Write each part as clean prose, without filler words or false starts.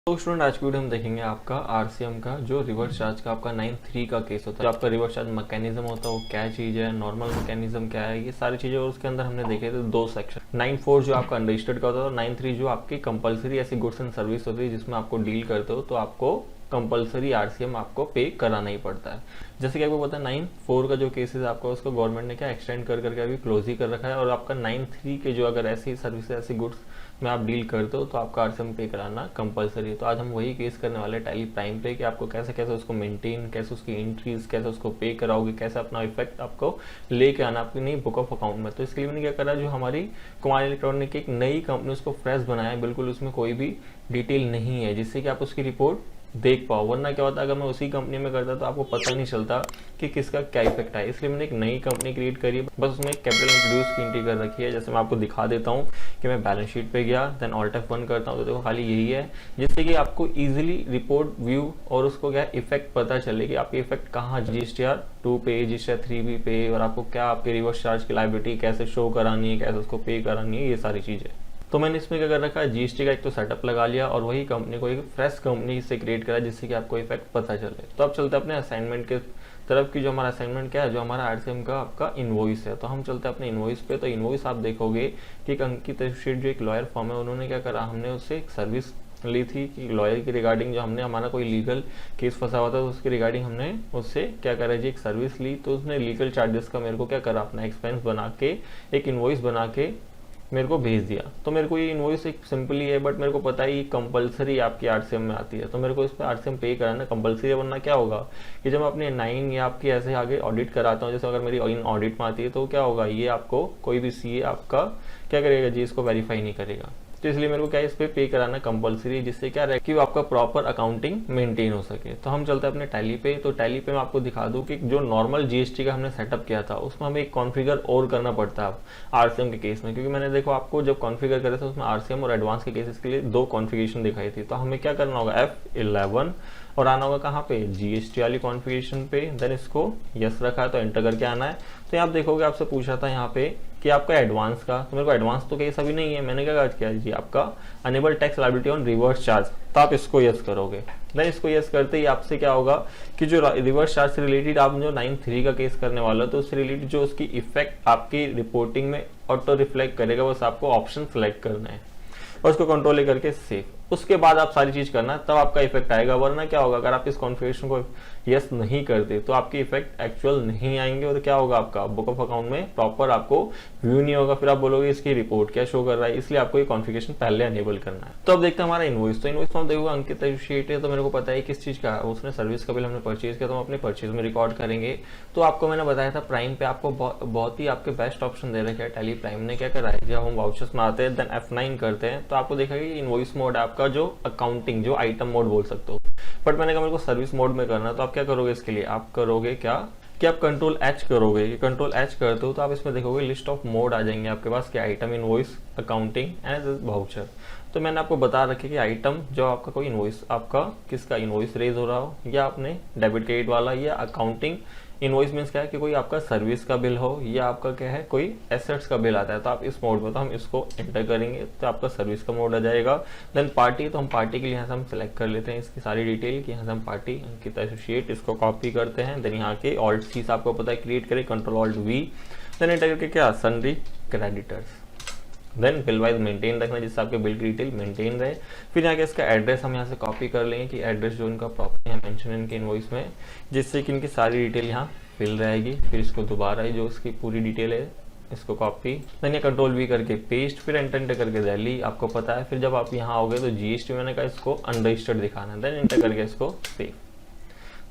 तो स्टूडेंट आज की वीडियो हम देखेंगे आपका आरसीएम का जो रिवर्स चार्ज का आपका 9(3) का केस होता है। जो आपका रिवर्स चार्ज मैकेनिज्म होता है वो क्या चीज़ है, नॉर्मल मैकेनिज्म क्या है, ये सारी चीज़ें। और उसके अंदर हमने देखे थे दो सेक्शन, 9(4) जो आपका अनरजिस्टर्ड का होता है और 9(3) जो आपकी कंपलसरी ऐसी गुड्स एंड सर्विस होती है जिसमें आपको डील करते हो तो आपको कंपलसरी आरसीएम आपको पे कराना ही पड़ता है। जैसे कि आपको पता है 9(4) का जो केसेस आपका उसको गवर्नमेंट ने क्या एक्सटेंड कर करके अभी क्लोज ही कर रखा है। और आपका 9(3) के जो अगर ऐसी सर्विस ऐसी गुड्स में आप डील करते हो तो आपका आरसीएम पे कराना कंपलसरी है। तो आज हम वही केस करने वाले टैली प्राइम पे कि आपको कैसे कैसे उसको मेंटेन, कैसे उसकी एंट्रीज, कैसे उसको पे कराओगे, कैसे अपना इफेक्ट आपको लेके आना आपकी नई बुक ऑफ अकाउंट में। तो इसके लिए मैंने क्या करा, जो हमारी कुमार इलेक्ट्रॉनिक की एक नई कंपनी उसको फ्रेश बनाया है, बिल्कुल उसमें कोई भी डिटेल नहीं है जिससे कि आप उसकी रिपोर्ट देख पाओ। वरना क्या होता है, अगर मैं उसी कंपनी में करता तो आपको पता नहीं चलता कि किसका क्या इफेक्ट है। इसलिए मैंने एक नई कंपनी क्रिएट करी है, बस उसमें एक कैपिटल इंट्रोड्यूस की एंट्री कर रखी है। जैसे मैं आपको दिखा देता हूँ कि मैं बैलेंस शीट पे गया, देन ऑल्ट F1 करता हूँ तो देखो खाली यही है, जिससे कि आपको इजीली रिपोर्ट व्यू और उसको क्या इफेक्ट पता चले कि आपके इफेक्ट कहाँ GSTR 2 पे, GSTR 3B पे, और आपको क्या आपके रिवर्स चार्ज की लायबिलिटी कैसे शो करानी है, कैसे उसको पे करानी है, ये सारी चीज़ें। तो मैंने इसमें क्या कर रखा है, जीएसटी का एक तो सेटअप लगा लिया और वही कंपनी को एक फ्रेश कंपनी से क्रिएट करा जिससे कि आपको इफेक्ट पता चले। तो अब चलते हैं अपने असाइनमेंट के तरफ की। जो हमारा असाइनमेंट क्या है, जो हमारा आरसीएम का आपका इनवॉइस है। तो हम चलते हैं अपने इनवॉइस पे। तो इनवॉइस आप देखोगे कि एक अंकित शीट जो एक लॉयर फॉर्म है, उन्होंने क्या करा, हमने उससे एक सर्विस ली थी कि लॉयर की रिगार्डिंग जो हमने हमारा कोई लीगल केस फंसा हुआ था तो उसकी रिगार्डिंग हमने उससे क्या करा जी, एक सर्विस ली। तो उसने लीगल चार्जेस का मेरे को क्या करा, अपना एक्सपेंस बना के एक इनवॉइस बना के मेरे को भेज दिया। तो मेरे को ये इनवॉइस एक सिंपली है, बट मेरे को पता है ये कंपलसरी आपकी आरसीएम में आती है, तो मेरे को इस पर आरसीएम पे कराना कंपलसरी है। वरना क्या होगा कि जब मैं अपने 9 या आपकी ऐसे आगे ऑडिट कराता हूँ, जैसे अगर मेरी ऑडिट में आती है तो क्या होगा, ये आपको कोई भी सीए आपका क्या करेगा जी, इसको वेरीफाई नहीं करेगा। तो इसलिए मेरे को क्या है, इस पे कराना कंपलसरी, जिससे क्या रहे कि आपका प्रॉपर अकाउंटिंग मेंटेन हो सके। तो हम चलते हैं अपने टैली पे। तो टैली पे मैं आपको दिखा दूं कि जो नॉर्मल जीएसटी का हमने सेटअप किया था उसमें हमें एक कॉन्फ़िगर और करना पड़ता है आरसीएम के केस में, क्योंकि मैंने देखो आपको जब कॉन्फ़िगर करे थे उसमें आरसीएम और एडवांस के केसेस के लिए दो कॉन्फ़िगरेशन दिखाई थी। तो हमें क्या करना होगा, F11 और आना होगा कहाँ पे, जीएसटी वाली कॉन्फ़िगरेशन पे। देन इसको यस रखा है तो एंटर करके आना है। तो यहाँ आप देखोगे आपसे पूछा था यहाँ पे कि आपका एडवांस का, तो मेरे को एडवांस तो केस अभी नहीं है। मैंने क्या किया जी, आपका enable tax liability on reverse charge, तो आप इसको यस करोगे। देन इसको यस करते ही आपसे क्या होगा कि जो रिवर्स चार्ज से रिलेटेड आप जो 9(3) का केस करने वाला हो तो उससे रिलेटेड जो उसकी इफेक्ट आपकी रिपोर्टिंग में ऑटो रिफ्लेक्ट करेगा, बस आपको ऑप्शन सेलेक्ट करना है और उसको कंट्रोल करके सेव। उसके बाद आप सारी चीज करना है, तब आपका इफेक्ट आएगा। वरना क्या होगा, अगर आप इस कॉन्फ़िगरेशन को यस नहीं करते तो आपके इफेक्ट एक्चुअल नहीं आएंगे और क्या होगा, आपका बुक ऑफ अकाउंट में प्रॉपर आपको व्यू नहीं होगा। फिर आप बोलोगे इसकी रिपोर्ट क्या शो कर रहा है, इसलिए आपको ये कॉन्फ़िगरेशन पहले अनेबल करना है। तो अब देखते हैं हमारा इनवॉइस। तो इनवॉइस में देखोगे अंकित एसोसिएट है, तो मेरे को पता है किस चीज का है, उसने सर्विस का बिल हमने परचेज किया, तो हम अपने परचेज में रिकॉर्ड करेंगे। तो आपको मैंने बताया था प्राइम पे आपको बहुत ही आपके बेस्ट ऑप्शन दे रखे हैं। टैली प्राइम ने क्या करा है, जब हम वाउचर्स में आते हैं देन F9 करते हैं तो आपको देखा इनवॉइस मोड आपका जो अकाउंटिंग जो आइटम मोड बोल सकते हो, बट मैंने कहा मेरे को सर्विस मोड में करना। तो आप क्या करोगे, इसके लिए आप करोगे क्या कि आप कंट्रोल H करोगे। कि कंट्रोल H करते हो तो आप इसमें देखोगे लिस्ट ऑफ मोड आ जाएंगे आपके पास कि item, invoice, accounting and voucher. तो मैंने आपको बता रखे कि आइटम जो आपका कोई इनवॉइस, आपका किसका इनवॉइस रेज हो रहा हो, या आपने डेबिट क्रेडिट वाला, या अकाउंटिंग इनवॉइस मीन्स क्या है कि कोई आपका सर्विस का बिल हो, या आपका क्या है कोई एसेट्स का बिल आता है, तो आप इस मोड में, तो हम इसको एंटर करेंगे तो आपका सर्विस का मोड आ जाएगा। देन पार्टी, तो हम पार्टी के लिए यहाँ से हम सिलेक्ट कर लेते हैं इसकी सारी डिटेल कि यहाँ से हम पार्टी अंकित एसोसिएट, इसको कॉपी करते हैं। देन यहाँ के ऑल्ट सी आपको पता है क्रिएट करें, कंट्रोल-Alt-V, देन एंटर करके क्या sundry creditors. Then bill wise maintain रखना जिससे आपके बिल की डिटेल मेंटेन रहे। फिर यहाँ के इसका एड्रेस हम यहाँ से कॉपी कर लेंगे कि एड्रेस जो इनका प्रॉपर है मेंशन इनके इनवॉइस में, जिससे कि इनकी सारी डिटेल यहाँ फिल रहेगी। फिर इसको दोबारा जो इसकी पूरी डिटेल है इसको कॉपी, देन ये कंट्रोल-V करके पेस्ट, फिर एंटर करके दिल्ली आपको पता है। फिर जब आप यहाँ आओगे तो जीएसटी मैंने कहा इसको अनरजिस्टर्ड दिखाना है, देन एंटर करके इसको सेव।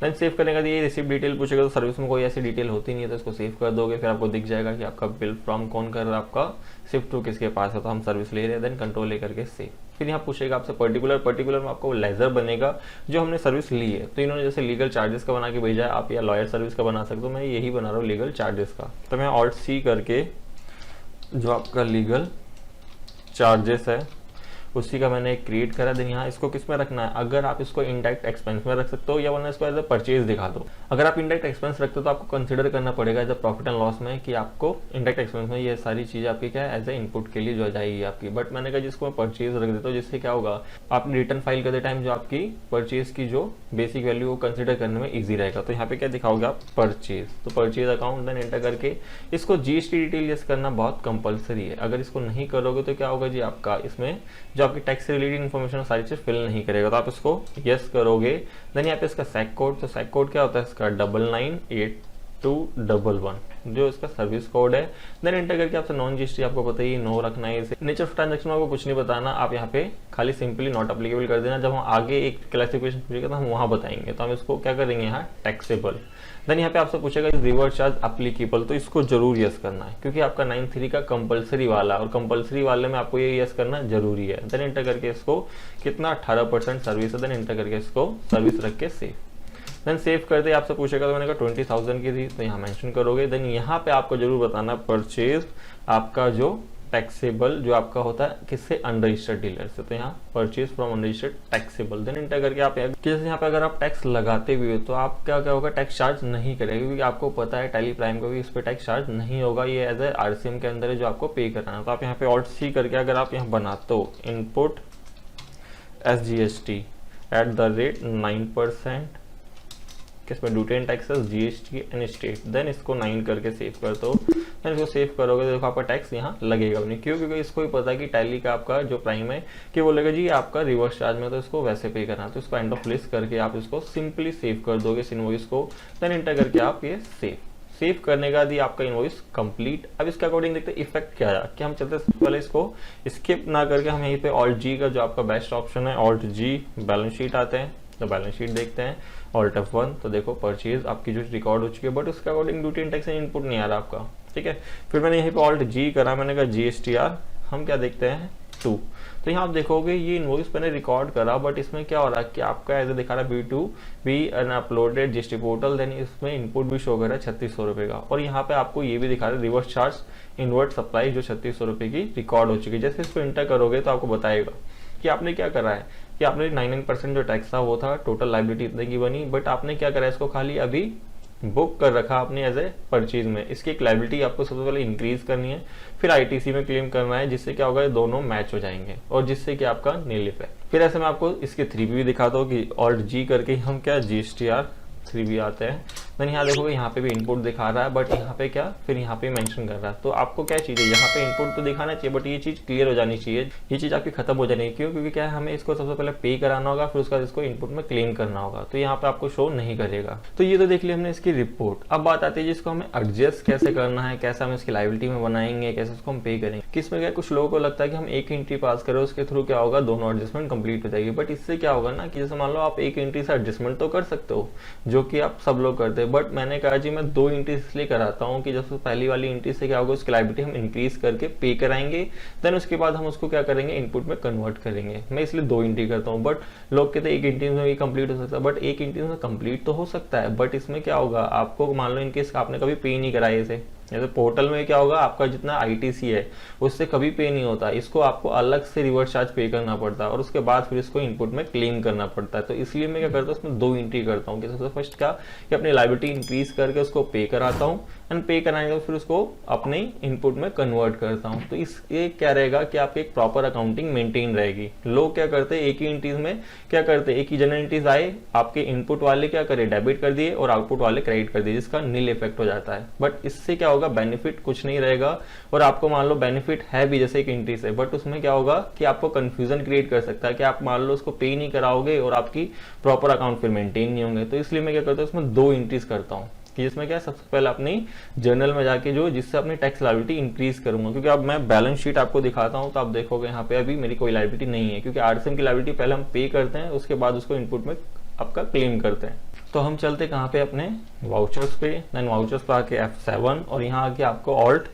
देन सेव करने का ये रिसिप्ट डिटेल पूछेगा, तो सर्विस में कोई ऐसी डिटेल होती नहीं है तो इसको सेव कर दोगे। फिर आपको दिख जाएगा कि आपका बिल फ्रॉम कौन कर रहा है, आपका शिफ्ट टू किसके पास है, तो हम सर्विस ले रहे हैं। देन कंट्रोल ले करके सेव। फिर यहाँ पूछेगा आपसे पर्टिकुलर में आपको लेजर बनेगा जो हमने सर्विस ली है। तो इन्होंने जैसे लीगल चार्जेस का बना के भेजा है, आप या लॉयर सर्विस का बना सकते हो, मैं यही बना रहा हूँ लीगल चार्जेस का। तो मैं Alt-C करके जो आपका लीगल चार्जेस है उसी का मैंने क्रिएट करा। देन यहाँ इसको किस में रखना है, अगर आप इसको इनडायरेक्ट एक्सपेंस में रख सकते हो या वरना इसको एज अ परचेज दिखा दो। अगर आप इनडायरेक्ट एक्सपेंस रखते हो तो आपको कंसिडर करना पड़ेगा as a profit and loss में कि आपको इनडायरेक्ट एक्सपेंस में ये सारी चीज़ आपकी क्या है एज ए इनपुट के लिए जो जाएगी आपकी। बट मैंने कहा जिसको मैं परचेज रख देता हूँ, जिससे क्या होगा आप रिटर्न फाइल करते टाइम जो आपकी परचेज की जो बेसिक वैल्यू वो कंसिडर करने में ईजी रहेगा। तो यहाँ पे क्या दिखाओगे आप, परचेज, तो परचेज अकाउंट देन एंटर करके इसको जीएसटी डिटेल यस करना बहुत कंपलसरी है। अगर इसको नहीं करोगे तो क्या होगा जी, आपका इसमें जो आपकी टैक्स से रिलेटेड इन्फॉर्मेशन सारी चीज फिल नहीं करेगा। तो आप इसको यस करोगे। देन यहाँ पे इसका सैक कोड, तो सैक कोड क्या होता है इसका 998211 जो इसका सर्विस कोड है। देन एंटर करके आपसे नॉन जीएसटी आपको पता ही नो रखना है। इसे नेचर ऑफ ट्रांजैक्शन आपको कुछ नहीं बताना, आप यहाँ पे खाली सिंपली नॉट अप्लीकेबल कर देना। जब हम आगे एक क्लासिफिकेशन पूछेगा तो हम वहां बताएंगे, तो हम इसको क्या करेंगे यहाँ टैक्सेबल। देन यहाँ पे आपसे पूछेगा रिवर्स चार्ज अप्लीकेबल, तो इसको जरूर यस करना है क्योंकि आपका 93 का कंपलसरी वाला, और कंपलसरी वाले में आपको ये यस करना जरूरी है। देन एंटर करके इसको कितना 18% सर्विस है, देन एंटर करके इसको सर्विस रख के सेव। देन सेव करते आपसे पूछेगा, तो मैंने कहा 20,000 की थी तो यहाँ मेंशन करोगे। देन यहाँ पे आपको जरूर बताना परचेज आपका जो टैक्सेबल जो आपका होता है किससे, अनरजिस्टर्ड डीलर से, तो यहाँ purchase from unregistered taxable. Then enter करके आप जैसे यहाँ पे अगर आप टैक्स लगाते भी हो तो आप क्या होगा टैक्स चार्ज नहीं करेगा क्योंकि आपको पता है टैली प्राइम को भी इस पर टैक्स चार्ज नहीं होगा, ये एज ए आरसीएम के अंदर है जो आपको पे करना है। तो आप यहाँ पे ऑल्ट सी करके अगर आप यहाँ बनाते हो इनपुट SGST @ 9% किसमें duty and taxes GST and state, then इसको 9 करके सेव कर दो। देन इसको सेव करोगे तो देखो आपका टैक्स यहाँ लगेगा नहीं, क्यों, क्योंकि इसको ही पता है कि टैली का आपका जो प्राइम है कि बोलेगा जी आपका रिवर्स चार्ज में तो इसको वैसे पे करना, तो इसको एंड ऑफ लिस्ट करके आप इसको सिंपली सेव कर दोगे इस इनवॉइस को। देन एंटर करके आप ये सेव करने का दी आपका इनवॉइस कंप्लीट। अब इसके अकॉर्डिंग देखते हैं इफेक्ट क्या है, कि हम चलते सबसे पहले इसको स्किप ना करके हम यहीं पे ऑल्ट जी का जो आपका बेस्ट ऑप्शन है ऑल्ट जी बैलेंस शीट आते हैं, तो बैलेंस शीट देखते हैं ऑल्ट F1, तो देखो परचेज आपकी जो रिकॉर्ड हो चुकी है बट उसके according duty and tax input नहीं आ रहा आपका, ठीक है। फिर मैंने यहीं पे ऑल्ट जी करा, मैंने कहा GSTR, हम क्या देखते हैं 2, तो यहाँ आप देखोगे ये इनवॉइस मैंने रिकॉर्ड करा बट इसमें क्या हो रहा है कि आपका ऐसे दिखा रहा है B2B अनअपलोडेड जीएसटी पोर्टल, देन इसमें इनपुट भी शो कर रहा है 3600 रुपए का, और यहाँ पे आपको ये भी दिखा रहा है रिवर्स चार्ज इनवर्ट सप्लाई जो 3600 रुपए की रिकॉर्ड हो चुकी है। जैसे इसको इंटर करोगे तो आपको बताएगा कि आपने क्या करा है कि आपने 99% जो टैक्स था वो था, टोटल लाइबिलिटी इतने की बनी, बट आपने क्या करा है इसको खाली अभी बुक कर रखा आपने एज ए परचेज में। इसकी एक लाइबिलिटी आपको सबसे पहले इंक्रीज करनी है, फिर आईटीसी में क्लेम करना है, जिससे क्या होगा ये दोनों मैच हो जाएंगे और जिससे कि आपका नील इफेक्ट। फिर ऐसे मैं आपको इसके 3B भी दिखाता हूँ कि ऑल्ट जी करके हम क्या GSTR 3B आते हैं। देन यहाँ देखोगे यहाँ पे भी इनपुट दिखा रहा है बट यहाँ पे क्या फिर यहाँ पे मेंशन कर रहा है, तो आपको क्या चीज़ है यहाँ पे इनपुट तो दिखाना चाहिए बट ये चीज़ क्लियर हो जानी चाहिए, ये चीज़ आपकी खत्म हो जानी है। क्यों, क्योंकि क्या है हमें इसको सबसे पहले पे कराना होगा, फिर उसके बाद इसको इनपुट में क्लेम करना होगा, तो यहाँ पे आपको शो नहीं करेगा। तो ये तो देख लिया हमने इसकी रिपोर्ट। अब बात आती है जिसको हमें एडजस्ट कैसे करना है, कैसे हम इसकी लाइबिलिटी में बनाएंगे, कैसे उसको हम पे करेंगे। किसमें क्या कुछ लोगों को लगता है कि हम एक एंट्री पास करें उसके थ्रू क्या होगा दोनों एडजस्टमेंट कंप्लीट हो जाएगी, बट इससे क्या होगा ना कि जैसे मान लो आप एक एंट्री से एडजस्टमेंट तो कर सकते हो जो कि आप सब लोग करते हैं, बट मैंने कहा मैं 2 एंट्री इसलिए कराता हूँ कि जब पहली वाली एंट्री से क्या होगा उसकी लाइबिलिटी हम इंक्रीज करके पे कराएंगे, देन उसके बाद हम उसको क्या करेंगे इनपुट में कन्वर्ट करेंगे। मैं इसलिए 2 एंट्री करता हूँ, बट लोग कहते हैं एक एंट्री में भी कंप्लीट हो सकता है, बट एक एंट्री में कंप्लीट तो हो सकता है, बट इसमें क्या होगा आपको मान लो इनकेस आपने कभी पे नहीं कराया इसे, जैसे पोर्टल में क्या होगा आपका जितना आईटीसी है उससे कभी पे नहीं होता, इसको आपको अलग से रिवर्स चार्ज पे करना पड़ता है और उसके बाद फिर इसको इनपुट में क्लेम करना पड़ता है। तो इसलिए मैं क्या करता हूँ उसमें 2 एंट्री करता हूँ कि सबसे फर्स्ट क्या कि अपनी लाइबिलिटी इंक्रीज करके उसको पे कराता हूँ एंड पे कराने के फिर उसको अपने इनपुट में कन्वर्ट करता हूँ। तो इस ये क्या रहेगा कि आपकी एक प्रॉपर अकाउंटिंग मेंटेन रहेगी। लोग क्या करते हैं एक ही एंट्रीज में क्या करते हैं एक ही जनरल एंट्रीज आए, आपके इनपुट वाले क्या करे डेबिट कर दिए और आउटपुट वाले क्रेडिट कर दिए, जिसका नील इफेक्ट हो जाता है। बट इससे क्या होगा बेनिफिट कुछ नहीं रहेगा, और आपको मान लो बेनिफिट है भी जैसे एक एंट्री से, बट उसमें क्या होगा कि आपको कंफ्यूजन क्रिएट कर सकता है कि आप मान लो उसको पे नहीं कराओगे और आपकी प्रॉपर अकाउंट फिर मेंटेन नहीं होंगे। तो इसलिए मैं क्या करता हूँ उसमें 2 एंट्रीज करता हूँ कि जिसमें क्या सबसे पहले अपनी जर्नल में जाके जो जिससे अपनी टैक्स लायबिलिटी इंक्रीज करूंगा, क्योंकि अब मैं बैलेंस शीट आपको दिखाता हूं तो आप देखोगे यहाँ पे अभी मेरी कोई लायबिलिटी नहीं है, क्योंकि आरसीएम की लायबिलिटी पहले हम पे करते हैं उसके बाद उसको इनपुट में आपका क्लेम करते हैं। तो हम चलते कहाँ पे अपने वाउचर्स पे, देन वाउचर्स पे आके F7 और यहाँ आके आपको ऑल्ट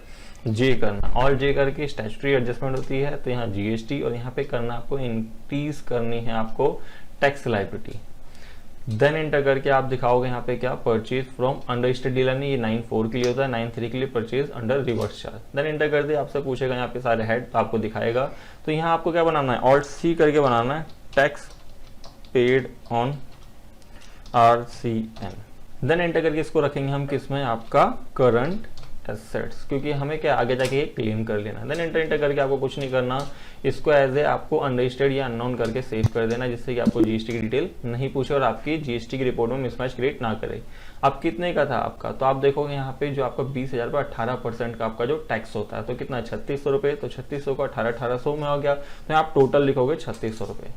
जे करना, ऑल्ट जे करके स्टैट्यूटरी एडजस्टमेंट होती है, तो यहाँ जीएसटी और यहाँ पे करना आपको इंक्रीज करनी है आपको टैक्स लायबिलिटी। देन एंटर करके आप दिखाओगे यहाँ पे क्या, purchase from under state dealer नहीं, ये 9(4) के लिए होता है, 9(3) के लिए purchase under reverse charge. Then enter कर दिया, आपसे पूछेगा यहाँ पे सारे हेड आपको दिखाएगा। तो यहाँ आपको क्या बनाना है, ऑल्ट सी करके बनाना है, tax paid on RCM। Then enter करके इसको रखेंगे हम किसमें, आपका करंट एसेट्स, क्योंकि हमें क्या आगे जाके ये क्लेम कर लेना। देन एंटर करके आपको कुछ नहीं करना, इसको एज ए आपको अनरजिस्टर्ड या अननोन करके सेव कर देना, जिससे कि आपको जीएसटी की डिटेल नहीं पूछे और आपकी जीएसटी की रिपोर्ट में मिसमैच क्रिएट ना करे। अब कितने का था आपका, तो आप देखोगे यहाँ पे जो आपका 20,000 पर 18% का आपका जो टैक्स होता है, तो कितना 3600 रुपये, तो 3600 का 1800 में हो गया, तो आप टोटल लिखोगे 3600 रुपये।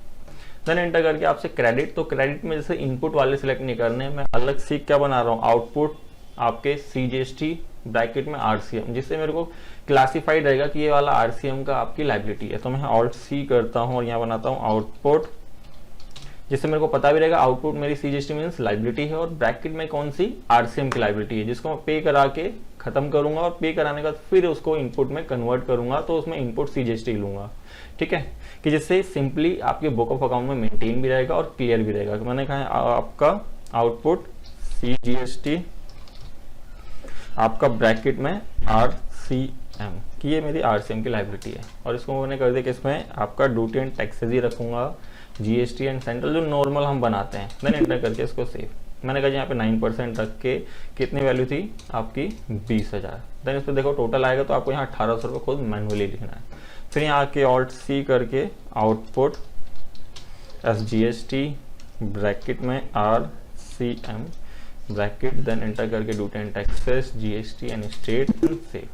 देन एंटर करके आपसे क्रेडिट, तो क्रेडिट में जैसे इनपुट वाले सिलेक्ट नहीं करने, मैं अलग से क्या बना रहा हूँ, आउटपुट आपके CGST ब्रैकेट में RCM, जिससे मेरे को क्लासिफाइड रहेगा कि ये वाला RCM का आपकी लाइबिलिटी है। तो मैं ऑल्ट सी करता हूँ और यहाँ बनाता हूँ आउटपुट, जिससे मेरे को पता भी रहेगा आउटपुट मेरी CGST मीन्स लाइबिलिटी है और ब्रैकेट में कौन सी RCM की लाइबिलिटी है, जिसको मैं पे करा के खत्म करूंगा और पे कराने का फिर उसको इनपुट में कन्वर्ट करूंगा, तो उसमें इनपुट CGST लूंगा। ठीक है, कि जिससे सिंपली आपके बुक ऑफ अकाउंट में मेंटेन भी रहेगा और क्लियर भी रहेगा। मैंने कहा आपका आउटपुट CGST आपका ब्रैकेट में RCM, कि ये मेरी RCM की लाइबिलिटी है, और इसको मैंने कर दिया कि इसमें आपका ड्यूटी एंड टैक्सेस ही रखूंगा, GST एंड सेंट्रल जो नॉर्मल हम बनाते हैं। देन एंटर करके इसको सेव, मैंने कहा यहाँ पे 9% रख के कितनी वैल्यू थी आपकी 20,000। देन इस पर देखो टोटल आएगा, तो आपको यहाँ 1800 रुपये खुद मैनुअली लिखना है। फिर यहाँ आके ऑल्ट सी करके आउटपुट SGST ब्रैकेट में RCM ब्रैकेट, देन एंटर करके duty and taxes GST and state and save.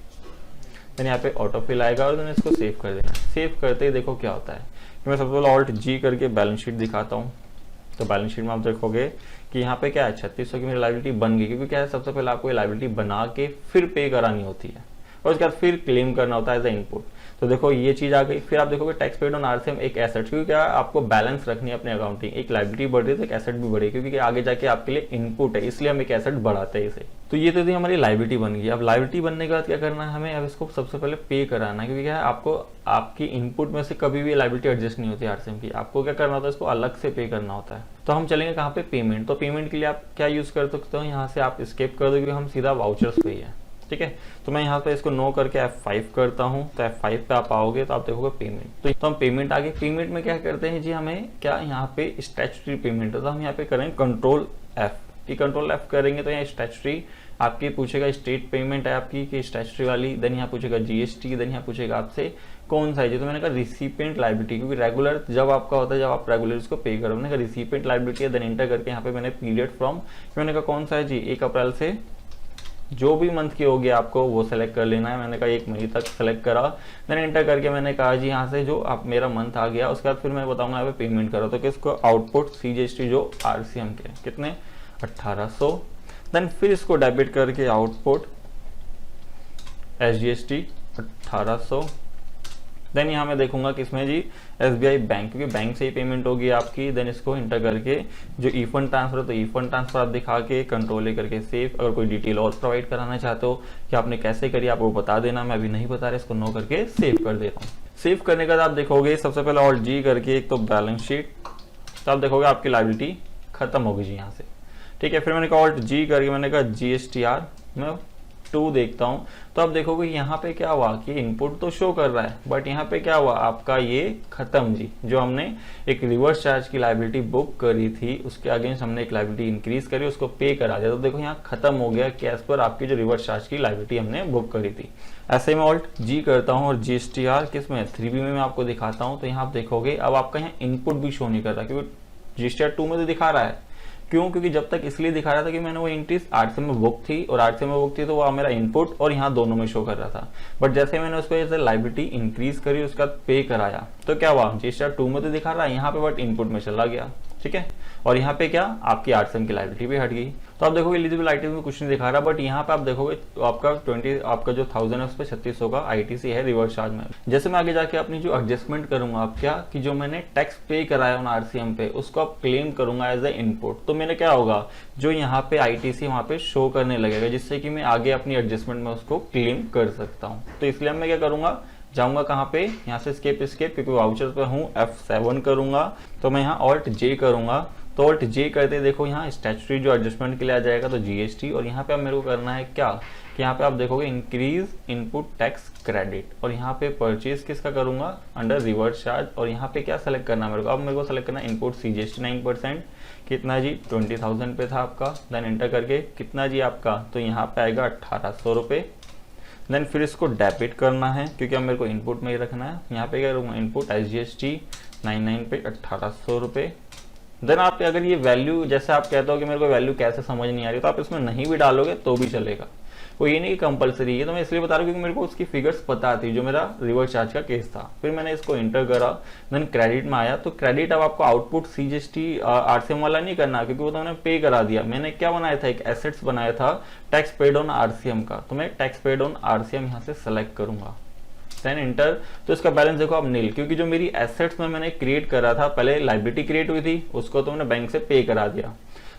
देन यहाँ पे ऑटो फिल आएगा और देन इसको सेव कर देना। सेव करते ही देखो क्या होता है, मैं सबसे पहले ऑल्ट जी करके बैलेंस शीट दिखाता हूँ। तो बैलेंस शीट में आप देखोगे कि यहाँ पे क्या है, 3600 की मेरी लाइबिलिटी बन गई, क्योंकि क्या है सबसे पहले आपको ये लाइबिलिटी बना के फिर पे करानी होती है और उसके बाद फिर क्लेम करना होता है एज ए इनपुट। तो देखो ये चीज आ गई। फिर आप देखोगे टैक्स पेड ऑन RCM एक एसेट, क्योंकि क्या आपको बैलेंस रखनी है अपने अकाउंटिंग, एक लाइबिलिटी बढ़ रही है तो एक एसेट भी बढ़े, क्योंकि आगे जाके आपके लिए इनपुट है, इसलिए हम एक एसेट बढ़ाते हैं इसे। तो ये तो थी हमारी लाइबिलिटी बन गई। अब लाइबिलिटी बनने के बाद क्या करना है हमें, अब इसको सबसे पहले पे कराना है, क्योंकि क्या है आपको आपकी इनपुट में से कभी भी लाइबिलिटी एडजस्ट नहीं होती RCM की, आपको क्या करना होता है, इसको अलग से पे करना होता है। तो हम चलेंगे कहाँ पे, पेमेंट। तो पेमेंट के लिए आप क्या यूज कर सकते हो, यहाँ से आप स्केप कर दो, क्योंकि हम सीधा वाउचर्स पे ही है। ठीक है, तो मैं यहाँ पे इसको नो करके F5 करता हूँ, तो F5 पे आप आओगे तो आप देखोगे पेमेंट। तो हम पेमेंट आगे, पेमेंट में क्या करते हैं जी, हमें क्या यहाँ पे स्टैट्यूटरी पेमेंट है, तो हम यहाँ पे करेंगे कंट्रोल F। कंट्रोल F करेंगे तो यहाँ स्टैट्यूटरी आपकी पूछेगा, स्टेट पेमेंट है आपकी कि स्टैट्यूटरी वाली, देन यहाँ पूछेगा GST, देन यहाँ पूछेगा आपसे कौन सा है। तो मैंने कहा रिसिपिएंट लाइबिलिटी, क्योंकि रेगुलर जब आपका होता है जब आप रेगुलर इसको पे करो, मैंने कहा रिसिपिएंट लाइबिलिटी है। देन एंटर करके यहाँ पे मैंने पीरियड फ्रॉम, मैंने कहा कौन सा है जी, 1 अप्रैल से जो भी मंथ की होगी आपको वो सेलेक्ट कर लेना है। मैंने कहा 1 मई तक सेलेक्ट करा। देन एंटर करके मैंने कहा जी यहाँ से जो आप मेरा मंथ आ गया, उसके बाद फिर मैं बताऊंगा यहाँ पे पेमेंट करो, तो किसको आउटपुट CGST जो RCM के कितने 1800। देन फिर इसको डेबिट करके आउटपुट SGST 1800। देन यहाँ मैं देखूंगा किसमें जी, SBI बैंक, क्योंकि बैंक से ही पेमेंट होगी आपकी। देन इसको इंटर करके जो ई फंड ट्रांसफर है तो ई फंड ट्रांसफर आप दिखा के कंट्रोल ए करके सेव। अगर कोई डिटेल और प्रोवाइड कराना चाहते हो कि आपने कैसे करी, आप वो बता देना, मैं अभी नहीं बता रहा, इसको नो करके सेव कर दे रहा हूँ। सेव करने के बाद आप देखोगे सबसे पहले ऑल्ट जी करके एक तो बैलेंस शीट, तो आप देखोगे आपकी लाइबिलिटी खत्म होगी जी यहाँ से। ठीक है, फिर मैंने कहा ऑल्ट जी करके मैंने कहा GSTR मैं 2 देखता हूं, तो आप देखोगे यहाँ पे क्या हुआ कि इनपुट तो शो कर रहा है, बट यहाँ पे क्या हुआ आपका ये खत्म जी। जो हमने एक रिवर्स चार्ज की लाइबिलिटी बुक करी थी उसके अगेंस्ट हमने एक लाइबिलिटी इंक्रीज करी, उसको पे करा दिया, तो देखो यहाँ खत्म हो गया कि एज पर आपकी जो रिवर्स चार्ज की लाइबिलिटी हमने बुक करी थी। ऐसे ही मैं ऑल्ट जी करता हूँ और GSTR किसमें 3B में मैं आपको दिखाता हूँ। तो यहाँ आप देखोगे अब आपका यहाँ इनपुट भी शो नहीं कर रहा, क्योंकि GSTR 2 में तो दिखा रहा है। क्यों, क्योंकि जब तक इसलिए दिखा रहा था कि मैंने वो एंट्रीज RCM में बुक थी और RCM में बुक थी तो वो मेरा इनपुट और यहाँ दोनों में शो कर रहा था। बट जैसे मैंने उसको ऐसे लाइबिलिटी इंक्रीज करी उसका पे कराया तो क्या हुआ, GSTR 2 में तो दिखा रहा है यहाँ पे, बट इनपुट में चला गया। ठीक है, और यहाँ पे क्या आपकी RCM की लाइबिलिटी भी हट गई। तो आप देखोगे एलिजिबल आइटम में कुछ नहीं दिखा रहा, बट यहाँ पे आप देखोगे तो आपका 20 आपका जो 1000 है उस पर 3600 का ITC है रिवर्स चार्ज में। जैसे मैं आगे जाके अपनी जो एडजस्टमेंट करूंगा आप क्या कि जो मैंने टैक्स पे कराया उन RCM पे उसको आप क्लेम करूंगा एज ए इनपुट, तो मेरे क्या होगा जो यहाँ पे ITC वहाँ पे शो करने लगेगा, जिससे कि मैं आगे अपनी एडजस्टमेंट में उसको क्लेम कर सकता हूँ। तो इसलिए मैं क्या करूंगा, जाऊंगा कहाँ पे, यहाँ से स्केप, क्योंकि वाउचर पे हूँ F7 करूंगा, तो मैं यहाँ ऑल्ट J करूंगा। तो ऑल्ट जे करते देखो यहाँ स्टैट्यूटरी जो एडजस्टमेंट के लिए आ जाएगा तो जीएसटी, और यहाँ पे अब मेरे को करना है क्या कि यहाँ पे आप देखोगे इंक्रीज इनपुट टैक्स क्रेडिट, और यहाँ पे परचेज किसका करूंगा अंडर रिवर्स चार्ज, और यहाँ पे क्या सेलेक्ट करना है मेरे को, अब मेरे को सेलेक्ट करना है इनपुट सीजीएसटी 9%, कितना जी 20,000 पे था आपका, देन एंटर करके कितना जी आपका, तो यहाँ पे आएगा 1800 रुपये। देन फिर इसको डेबिट करना है क्योंकि अब मेरे को इनपुट में ही रखना है, यहाँ पे क्या करूँगा इनपुट एसजीएसटी 99 पे 1800 रुपये। देन आप अगर ये वैल्यू जैसे आप कहते हो कि मेरे को वैल्यू कैसे समझ नहीं आ रही, तो आप इसमें नहीं भी डालोगे तो भी चलेगा, वो ये नहीं कंपलसरी है, तो मैं इसलिए बता रहा हूँ क्योंकि मेरे को उसकी फिगर्स पता थी जो मेरा रिवर्स चार्ज का केस था। फिर मैंने इसको एंटर करा, देन क्रेडिट में आया, तो क्रेडिट अब आपको आउटपुट सीजीएसटी आरसीएम वाला नहीं करना क्योंकि वो तो मैंने पे करा दिया। मैंने क्या बनाया था, एक एसेट्स बनाया था टैक्स पेड ऑन आरसीएम का, तो मैं टैक्स पेड ऑन आरसीएम यहाँ से सेलेक्ट करूंगा, देन एंटर। तो इसका बैलेंस देखो अब नील, क्योंकि जो मेरी एसेट्स में मैंने क्रिएट करा था, पहले लाइबिलिटी क्रिएट हुई थी उसको तो मैंने बैंक से पे करा दिया,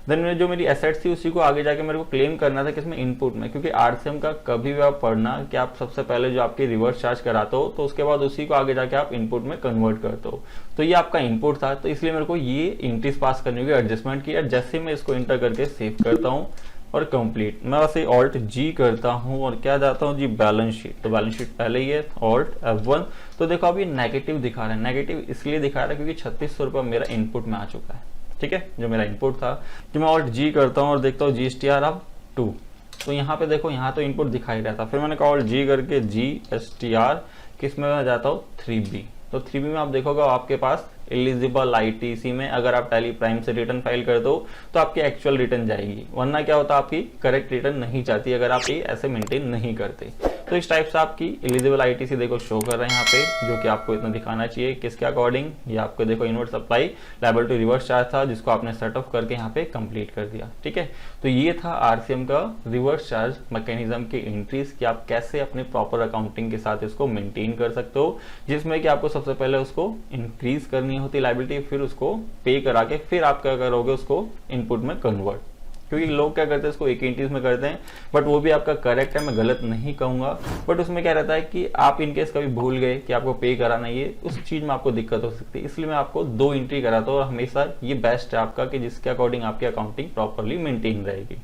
देन जो मेरी एसेट्स थी उसी को आगे जाके मेरे को क्लेम करना था किसमें इनपुट में, क्योंकि आरसीएम का कभी भी आप पढ़ना कि आप सबसे पहले जो आपकी रिवर्स चार्ज कराते हो तो उसके बाद उसी को आगे जाके आप इनपुट में कन्वर्ट करते हो, तो ये आपका इनपुट था, तो इसलिए मेरे को ये एंट्रीज पास करने होगी, एडजस्टमेंट किया। जैसे मैं इसको एंटर करके सेव करता हूँ और कंप्लीट, मैं वैसे ऑल्ट जी करता हूँ और क्या जाता हूँ जी बैलेंस शीट, तो बैलेंस शीट पहले ही है ऑल्ट F1, तो देखो अभी नेगेटिव दिखा रहा है, नेगेटिव इसलिए दिखा रहा है क्योंकि 3600 रुपये मेरा इनपुट में आ चुका है, ठीक है, जो मेरा इनपुट था। कि मैं ऑल्ट जी करता हूँ और देखता हूँ जीएसटीआर अब 2, तो यहाँ पे देखो यहाँ तो इनपुट दिखाई रहा था, फिर मैंने कहा ऑल्ट जी करके जीएसटीआर किस में मैं जाता हूँ 3B, तो 3B में आप देखोगे आपके पास एलिजिबल आईटीसी में अगर आप टैली प्राइम से रिटर्न फाइल कर दो तो आपकी एक्चुअल रिटर्न जाएगी, वरना क्या होता है आपकी करेक्ट रिटर्न नहीं जाती अगर आप ये ऐसे मेंटेन नहीं करते। तो इस टाइप से आपकी एलिजिबल आईटीसी देखो शो कर रहे हैं यहाँ पे, जो कि आपको इतना दिखाना चाहिए किसके अकॉर्डिंग, ये आपको देखो inward supply liable to reverse charge था जिसको आपने सेट ऑफ करके यहाँ पे कंप्लीट कर दिया, ठीक है। तो ये था आरसीएम का रिवर्स चार्ज मैकेनिज्म की एंट्रीज कि आप कैसे अपने प्रॉपर अकाउंटिंग के साथ इसको मेंटेन कर सकते हो, जिसमें कि आपको सबसे पहले उसको इंक्रीज करनी होती लायबिलिटी, फिर उसको पे करा के फिर आप क्या करोगे उसको इनपुट में कन्वर्ट, क्योंकि लोग क्या करते हैं इसको एक एंट्रीज में करते हैं, बट वो भी आपका करेक्ट है, मैं गलत नहीं कहूंगा, बट उसमें क्या रहता है कि आप इनकेस कभी भूल गए कि आपको पे कराना है, उस चीज में आपको दिक्कत हो सकती है, इसलिए मैं आपको 2 एंट्री कराता हूँ और हमेशा ये बेस्ट है आपका कि जिसके अकॉर्डिंग आपकी अकाउंटिंग प्रॉपरली मेंटेन रहेगी।